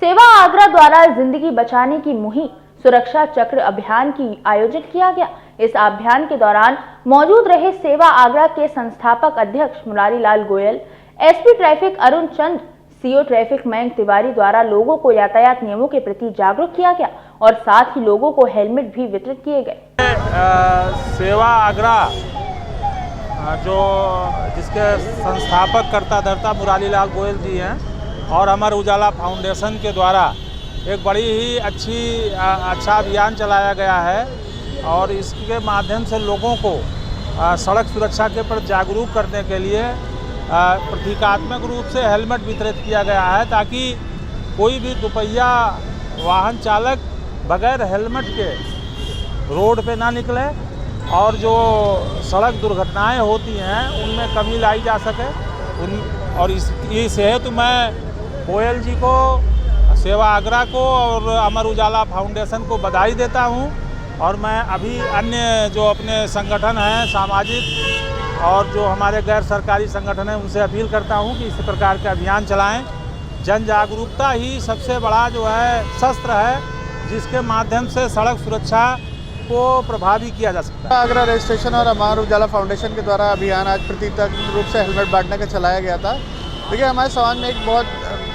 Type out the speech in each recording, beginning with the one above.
सेवा आगरा द्वारा जिंदगी बचाने की मुहिम सुरक्षा चक्र अभियान की आयोजित किया गया। इस अभियान के दौरान मौजूद रहे सेवा आगरा के संस्थापक अध्यक्ष मुरारी लाल गोयल, एसपी ट्रैफिक अरुण चंद, सीओ ट्रैफिक मयंक तिवारी द्वारा लोगों को यातायात नियमों के प्रति जागरूक किया गया और साथ ही लोगों को हेलमेट भी वितरित किए गए। सेवा आगरा जिसके संस्थापक कर्ता धर्ता मुरारी लाल गोयल जी हैं और अमर उजाला फाउंडेशन के द्वारा एक बड़ी ही अच्छा अभियान चलाया गया है और इसके माध्यम से लोगों को सड़क सुरक्षा के प्रति जागरूक करने के लिए प्रतीकात्मक रूप से हेलमेट वितरित किया गया है, ताकि कोई भी दुपहिया वाहन चालक बगैर हेलमेट के रोड पे ना निकले और जो सड़क दुर्घटनाएं होती हैं उनमें कमी लाई जा सके। और इस हेतु मैं गोयल जी को, सेवा आगरा को और अमर उजाला फाउंडेशन को बधाई देता हूं। और मैं अभी अन्य जो अपने संगठन हैं सामाजिक और जो हमारे गैर सरकारी संगठन हैं उनसे अपील करता हूं कि इस प्रकार के अभियान चलाएं। जन जागरूकता ही सबसे बड़ा जो है शस्त्र है जिसके माध्यम से सड़क सुरक्षा को प्रभावी किया जा सकता है। आगरा रजिस्ट्रेशन और अमर उजाला फाउंडेशन के द्वारा अभियान आज प्रतीकात्मक रूप से हेलमेट बांटने का चलाया गया था। देखिए, हमारे समाज में एक बहुत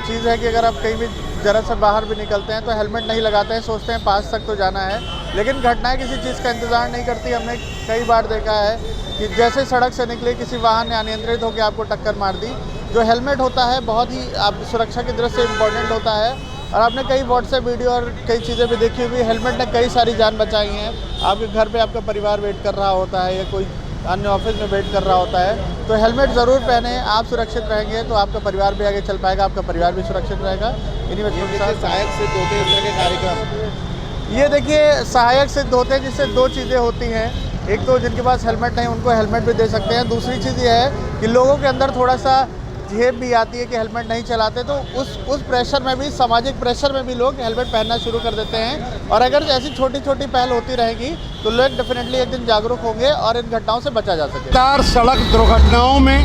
चीज़ है कि अगर आप कहीं भी ज़रा से बाहर भी निकलते हैं तो हेलमेट नहीं लगाते हैं, सोचते हैं पास तक तो जाना है, लेकिन घटनाएं किसी चीज़ का इंतज़ार नहीं करती। हमने कई बार देखा है कि जैसे सड़क से निकले किसी वाहन ने अनियंत्रित होकर आपको टक्कर मार दी। जो हेलमेट होता है बहुत ही आप सुरक्षा की दृष्टि से इम्पोर्टेंट होता है और आपने कई व्हाट्सएप वीडियो और कई चीज़ें भी देखी हुई। हेलमेट ने कई सारी जान बचाई हैं। आपके घर पे आपका परिवार वेट कर रहा होता है या कोई अन्य ऑफिस में वेट कर रहा होता है, तो हेलमेट ज़रूर पहने। आप सुरक्षित रहेंगे तो आपका परिवार भी आगे चल पाएगा, आपका परिवार भी सुरक्षित रहेगा। इन्हीं बच्चों के साथ सहायक सिद्ध होते हैं इस तरह के कार्यक्रम। ये देखिए, सहायक सिद्ध होते हैं जिससे दो चीज़ें होती हैं। एक तो जिनके पास हेलमेट नहीं उनको हेलमेट भी दे सकते हैं। दूसरी चीज़ ये है कि लोगों के अंदर थोड़ा सा झेप भी आती है कि हेलमेट नहीं चलाते, तो उस प्रेशर में भी, सामाजिक प्रेशर में भी लोग हेलमेट पहनना शुरू कर देते हैं। और अगर ऐसी छोटी छोटी पहल होती रहेगी तो लोग डेफिनेटली एक दिन जागरूक होंगे और इन घटनाओं से बचा जा सके। सड़क दुर्घटनाओं में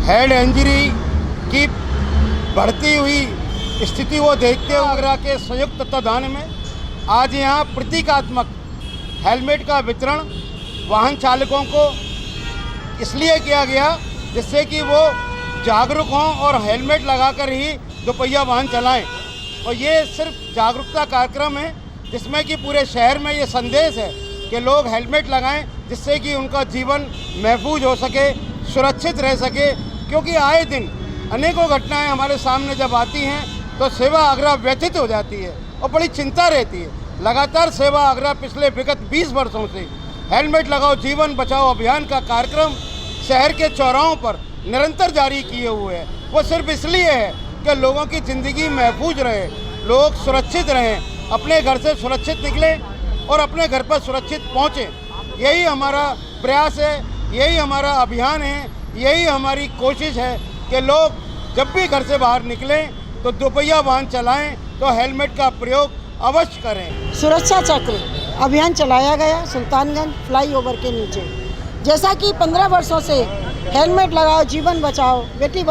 हेड इंजरी की बढ़ती हुई स्थिति को देखते हुए आगरा के संयुक्त तत्वाधान में आज यहाँ प्रतीकात्मक हेलमेट का वितरण वाहन चालकों को इसलिए किया गया जिससे कि वो जागरूक हों और हेलमेट लगाकर ही दोपहिया वाहन चलाएं। और ये सिर्फ जागरूकता कार्यक्रम है जिसमें कि पूरे शहर में ये संदेश है कि लोग हेलमेट लगाएं जिससे कि उनका जीवन महफूज हो सके, सुरक्षित रह सके। क्योंकि आए दिन अनेकों घटनाएं हमारे सामने जब आती हैं तो सेवा आगरा व्यथित हो जाती है और बड़ी चिंता रहती है। लगातार सेवा आगरा पिछले विगत 20 वर्षों से हेलमेट लगाओ जीवन बचाओ अभियान का कार्यक्रम शहर के चौराहों पर निरंतर जारी किए हुए है। वो सिर्फ इसलिए है कि लोगों की ज़िंदगी महफूज रहे, लोग सुरक्षित रहें, अपने घर से सुरक्षित निकलें और अपने घर पर सुरक्षित पहुँचें। यही हमारा प्रयास है, यही हमारा अभियान है, यही हमारी कोशिश है कि लोग जब भी घर से बाहर निकलें तो दोपहिया वाहन चलाएं तो हेलमेट का प्रयोग अवश्य करें। सुरक्षा चक्र अभियान चलाया गया सुल्तानगंज फ्लाईओवर के नीचे। जैसा कि 15 वर्षों से हेलमेट लगाओ जीवन बचाओ बेटी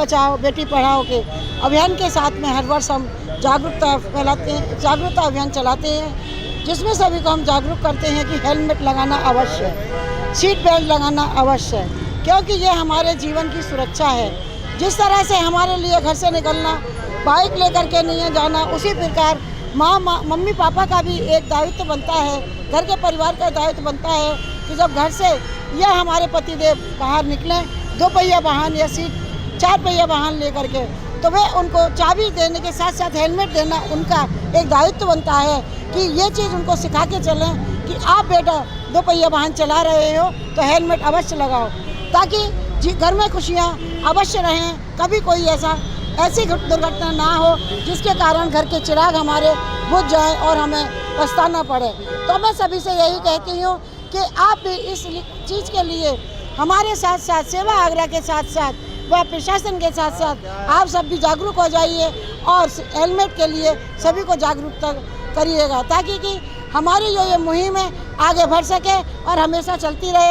पढ़ाओ के अभियान के साथ में हर वर्ष हम जागरूकता फैलाते हैं, जागरूकता अभियान चलाते हैं, जिसमें सभी को हम जागरूक करते हैं कि हेलमेट लगाना अवश्य है, सीट बेल्ट लगाना अवश्य है, क्योंकि ये हमारे जीवन की सुरक्षा है। जिस तरह से हमारे लिए घर से निकलना, बाइक लेकर के नहीं जाना, उसी प्रकार मम्मी पापा का भी एक दायित्व बनता है, घर के परिवार का दायित्व बनता है कि जब घर से या हमारे पतिदेव बाहर निकलें दोपहिया वाहन या सीट 4 पहिया वाहन लेकर के, तो वे उनको चाबी देने के साथ साथ हेलमेट देना उनका एक दायित्व बनता है कि ये चीज़ उनको सिखा के चलें कि आप बेटा दोपहिया वाहन चला रहे हो तो हेलमेट अवश्य लगाओ, ताकि घर में खुशियाँ अवश्य रहें। कभी कोई ऐसी दुर्घटना ना हो जिसके कारण घर के चिराग हमारे बुझ जाए और हमें पछताना पड़े। तो मैं सभी से यही कहती हूँ कि आप भी इस चीज़ के लिए हमारे साथ साथ सेवा आगरा के साथ साथ व प्रशासन के साथ साथ आप सब भी जागरूक हो जाइए और हेलमेट के लिए सभी को जागरूकता करिएगा, ताकि कि हमारी जो ये मुहिम है आगे बढ़ सके और हमेशा चलती रहे।